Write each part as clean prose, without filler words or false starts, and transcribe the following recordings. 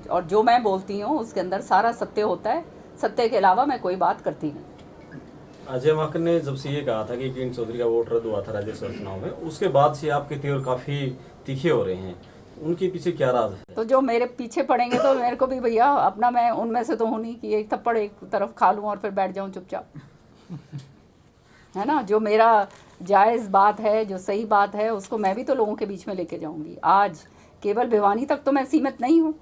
और जो मैं बोलती हूँ उसके अंदर सारा सत्य होता है, सत्य के अलावा मैं कोई बात करती नहीं। अजय माकन ने जब से ये कहा था कि किरण चौधरी का वोट रद्द हुआ था राज्यसभा चुनाव में, उसके बाद से आपके तेवर काफी तीखे हो रहे हैं, उनके पीछे क्या राज है? तो जो मेरे पीछे पड़ेंगे तो मेरे को भी भैया अपना, मैं उनमें से तो हूँ नहीं कि एक थप्पड़ एक तरफ खा लूँ और फिर बैठ जाऊँ चुपचाप, है ना। जो मेरा जायज़ बात है, जो सही बात है, उसको मैं भी तो लोगों के बीच में लेके जाऊँगी। आज केवल भिवानी तक तो मैं सीमित नहीं हूँ।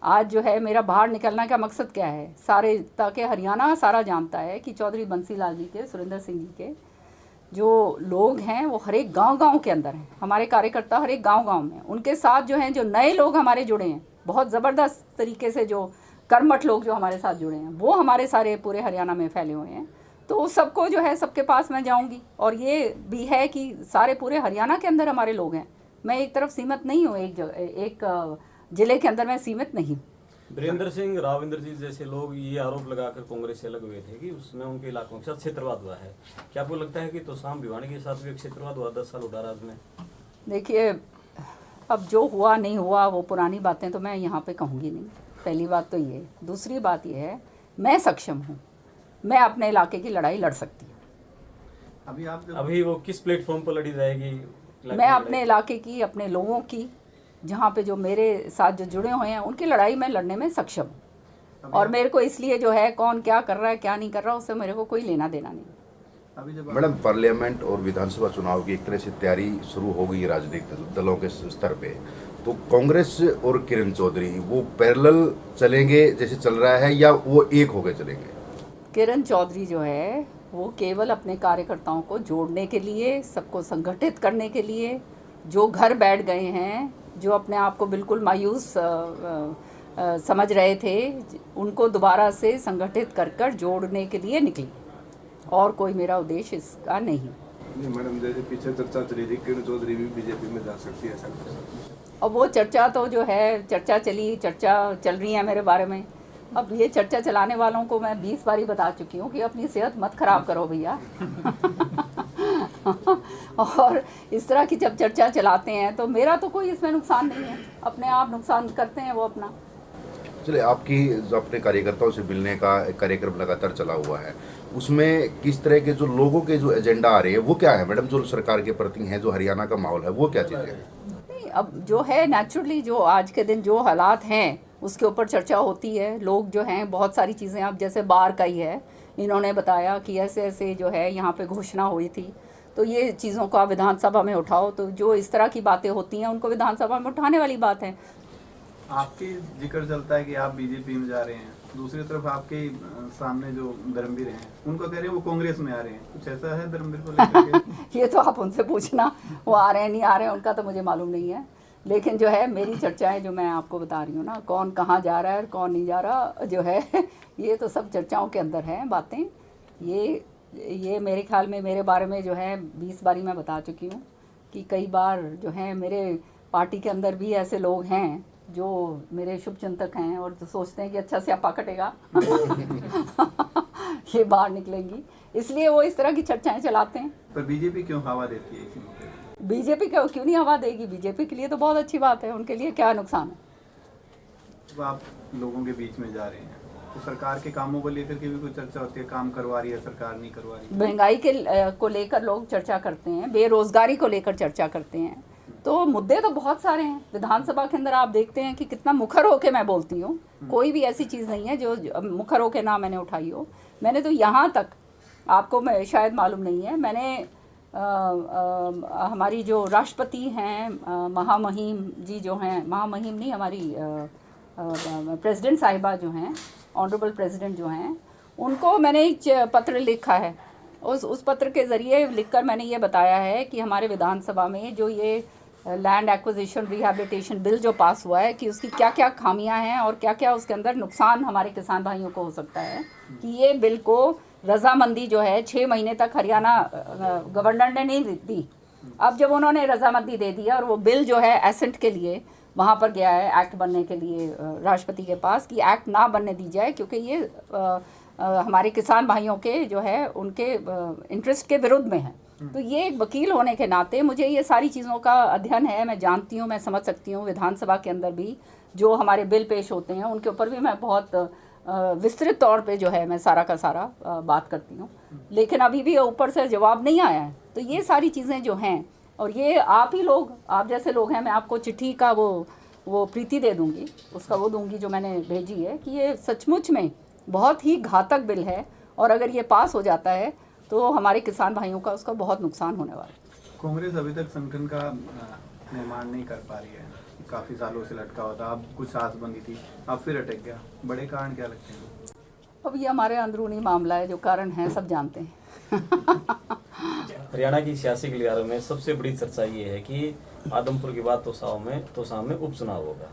आज जो है मेरा बाहर निकलना का मकसद क्या है, सारे ताकि हरियाणा सारा जानता है कि चौधरी बंसी लाल जी के, सुरेंद्र सिंह जी के जो लोग हैं वो हर एक गांव-गांव के अंदर हैं। हमारे कार्यकर्ता हर एक गांव-गांव में, उनके साथ जो हैं, जो नए लोग हमारे जुड़े हैं, बहुत ज़बरदस्त तरीके से जो कर्मठ लोग जो हमारे साथ जुड़े हैं, वो हमारे सारे पूरे हरियाणा में फैले हुए हैं। तो सबको जो है, सबके पास मैं जाऊंगी। और ये भी है कि सारे पूरे हरियाणा के अंदर हमारे लोग हैं। मैं एक तरफ सीमित नहीं हूँ, एक ज़िले के अंदर मैं सीमित नहीं। वीरेंद्र सिंह राविंद्र जी जैसे लोग ये आरोप लगाकर कांग्रेस से अलग हुए थे कि उसमें उनके इलाकों के साथ क्षेत्रवाद हुआ है। क्या आपको लगता है कि तोशाम भिवानी के साथ भी क्षेत्रवाद हुआ 10 साल उठा राज में? देखिए, अब जो हुआ नहीं हुआ वो पुरानी बातें तो मैं यहाँ पे कहूँगी नहीं। पहली बात तो ये। दूसरी बात ये है, मैं सक्षम हूँ, मैं अपने इलाके की लड़ाई लड़ सकती हूँ। अभी वो किस प्लेटफॉर्म पर लड़ी जाएगी? मैं अपने इलाके की, अपने लोगों की, जहाँ पे जो मेरे साथ जो जुड़े हुए हैं, उनकी लड़ाई मैं लड़ने में सक्षम हूँ। और मेरे को इसलिए जो है कौन क्या कर रहा है क्या नहीं कर रहा, उससे मेरे को कोई लेना देना नहीं। मैडम, पार्लियामेंट और विधानसभा चुनाव की एक तरह से तैयारी शुरू हो गई राजनीतिक दलों के स्तर पे, तो कांग्रेस और किरण चौधरी वो पैरेलल चलेंगे जैसे चल रहा है, या वो एक होकर चलेंगे? किरण चौधरी जो है वो केवल अपने कार्यकर्ताओं को जोड़ने के लिए, सबको संगठित करने के लिए, जो घर बैठ गए हैं, जो अपने आप को बिल्कुल मायूस समझ रहे थे, उनको दोबारा से संगठित कर जोड़ने के लिए निकली। और कोई मेरा उद्देश्य इसका नहीं। मैडम, जैसे पीछे चर्चा चली थी किरण चौधरी भी बीजेपी में जा सकती है, ऐसा अब वो चर्चा तो जो है, चर्चा चल रही है मेरे बारे में। अब ये चर्चा चलाने वालों को मैं 20 बारी बता चुकी हूँ कि अपनी सेहत मत खराब करो भैया। और इस तरह की जब चर्चा चलाते हैं तो मेरा तो कोई इसमें नुकसान नहीं है, अपने आप नुकसान करते हैं वो अपना। चलिए, आपकी जो अपने कार्यकर्ताओं से मिलने का एक कार्यक्रम लगातार चला हुआ है, उसमें किस तरह के जो लोगों के जो एजेंडा आ रहे हैं वो क्या है मैडम? जो सरकार के प्रति हैं, जो हरियाणा का माहौल है, वो क्या चीज़ है? नहीं, अब जो है नेचुरली जो आज के दिन जो हालात हैं उसके ऊपर चर्चा होती है। लोग जो हैं बहुत सारी चीज़ें, अब जैसे बार का ही है, इन्होंने बताया कि ऐसे ऐसे जो है यहाँ पे घोषणा हुई थी, तो ये चीज़ों का विधानसभा में उठाओ। तो जो इस तरह की बातें होती हैं उनको विधानसभा में उठाने वाली बात है। आपकी जिक्र चलता है कि आप बीजेपी में जा रहे हैं, दूसरी तरफ आपके सामने जो धर्मवीर हैं उनको कह रहे हैं वो कांग्रेस में आ रहे हैं, कुछ ऐसा है धर्मवीर को लेकर के? ये तो आप उनसे पूछना, वो आ रहे हैं नहीं आ रहे हैं उनका तो मुझे मालूम नहीं है। लेकिन जो है मेरी चर्चाएं जो मैं आपको बता रही हूँ ना, कौन कहाँ जा रहा है और कौन नहीं जा रहा, जो है ये तो सब चर्चाओं के अंदर हैं बातें। ये मेरे ख्याल में मेरे बारे में जो है 20 बारी मैं बता चुकी हूँ कि कई बार जो है मेरे पार्टी के अंदर भी ऐसे लोग हैं जो मेरे शुभचिंतक हैं और जो सोचते हैं कि अच्छा स्यापा कटेगा ये बाहर निकलेंगी, इसलिए वो इस तरह की चर्चाएं चलाते हैं। पर बीजेपी क्यों हवा देती है इसी मौके पे? बीजेपी क्यों नहीं हवा देगी? बीजेपी के लिए तो बहुत अच्छी बात है, उनके लिए क्या नुकसान है? तो आप लोगों के बीच में जा रहे हैं तो सरकार के कामों को लेकर के भी कोई चर्चा होती है, काम करवा रही है सरकार, नहीं करवा रही? महंगाई को लेकर लोग चर्चा करते हैं, बेरोजगारी को लेकर चर्चा करते हैं, तो मुद्दे तो बहुत सारे हैं। विधानसभा के अंदर आप देखते हैं कि कितना मुखर होके मैं बोलती हूँ, कोई भी ऐसी चीज़ नहीं है जो मुखर होके ना मैंने उठाई हो। मैंने तो यहाँ तक, आपको मैं शायद मालूम नहीं है, मैंने हमारी जो राष्ट्रपति हैं महामहिम जी जो हैं, महामहिम नहीं, हमारी प्रेसिडेंट साहिबा जो हैं, ऑनरेबल प्रेसिडेंट जो हैं, उनको मैंने एक पत्र लिखा है। उस पत्र के ज़रिए लिखकर मैंने ये बताया है कि हमारे विधानसभा में जो ये लैंड एक्विजिशन रिहैबिलिटेशन बिल जो पास हुआ है कि उसकी क्या क्या खामियां हैं और क्या क्या उसके अंदर नुकसान हमारे किसान भाइयों को हो सकता है, कि ये बिल को रजामंदी जो है 6 महीने तक हरियाणा गवर्नर ने नहीं दी। अब जब उन्होंने रजामंदी दे दिया और वो बिल जो है एसेंट के लिए वहाँ पर गया है, एक्ट बनने के लिए राष्ट्रपति के पास, कि एक्ट ना बनने दी जाए क्योंकि ये हमारे किसान भाइयों के जो है उनके इंटरेस्ट के विरुद्ध में है। तो ये एक वकील होने के नाते मुझे ये सारी चीज़ों का अध्ययन है, मैं जानती हूँ, मैं समझ सकती हूँ। विधानसभा के अंदर भी जो हमारे बिल पेश होते हैं उनके ऊपर भी मैं बहुत विस्तृत तौर पे जो है मैं सारा का सारा बात करती हूँ, लेकिन अभी भी ऊपर से जवाब नहीं आया है। तो ये सारी चीज़ें जो हैं, और ये आप ही लोग, आप जैसे लोग हैं, मैं आपको चिट्ठी का वो प्रीति दे दूँगी, उसका वो दूँगी जो मैंने भेजी है, कि ये सचमुच में बहुत ही घातक बिल है, और अगर ये पास हो जाता है तो हमारे किसान भाइयों का उसका बहुत नुकसान होने वाला है। कांग्रेस अभी तक संगठन का निर्माण नहीं कर पा रही है, काफी सालों से लटका हुआ था। अब कुछ सांस बंदी थी, अब फिर अटक गया। बड़े कारण क्या लगते हैं? अब ये हमारे अंदरूनी मामला है, जो कारण है सब जानते हैं। हरियाणा की सियासी गलियारों में सबसे बड़ी चर्चा ये है कि आदमपुर के बाद तोसाम में उपचुनाव होगा।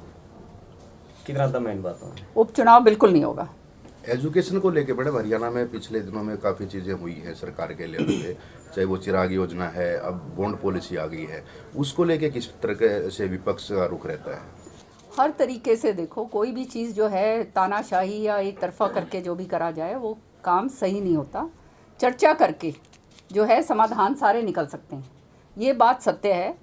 कितना दम है इन बातों में? उपचुनाव बिल्कुल नहीं होगा। एजुकेशन को लेके मैडम हरियाणा में पिछले दिनों में काफ़ी चीज़ें हुई हैं सरकार के लेवल पे, चाहे वो चिराग योजना है, अब बॉन्ड पॉलिसी आ गई है, उसको लेके किस तरह से विपक्ष का रुख रहता है? हर तरीके से देखो, कोई भी चीज़ जो है तानाशाही या एक तरफा करके जो भी करा जाए वो काम सही नहीं होता। चर्चा करके जो है समाधान सारे निकल सकते हैं। ये बात सत्य है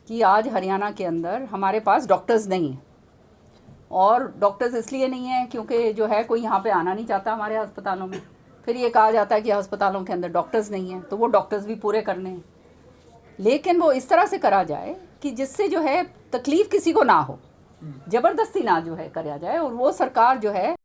कि आज हरियाणा के अंदर हमारे पास डॉक्टर्स नहीं हैं, और डॉक्टर्स इसलिए नहीं है क्योंकि जो है कोई यहाँ पे आना नहीं चाहता हमारे अस्पतालों में। फिर ये कहा जाता है कि अस्पतालों के अंदर डॉक्टर्स नहीं हैं, तो वो डॉक्टर्स भी पूरे करने हैं, लेकिन वो इस तरह से करा जाए कि जिससे जो है तकलीफ़ किसी को ना हो, ज़बरदस्ती ना जो है करा जाए। और वो सरकार जो है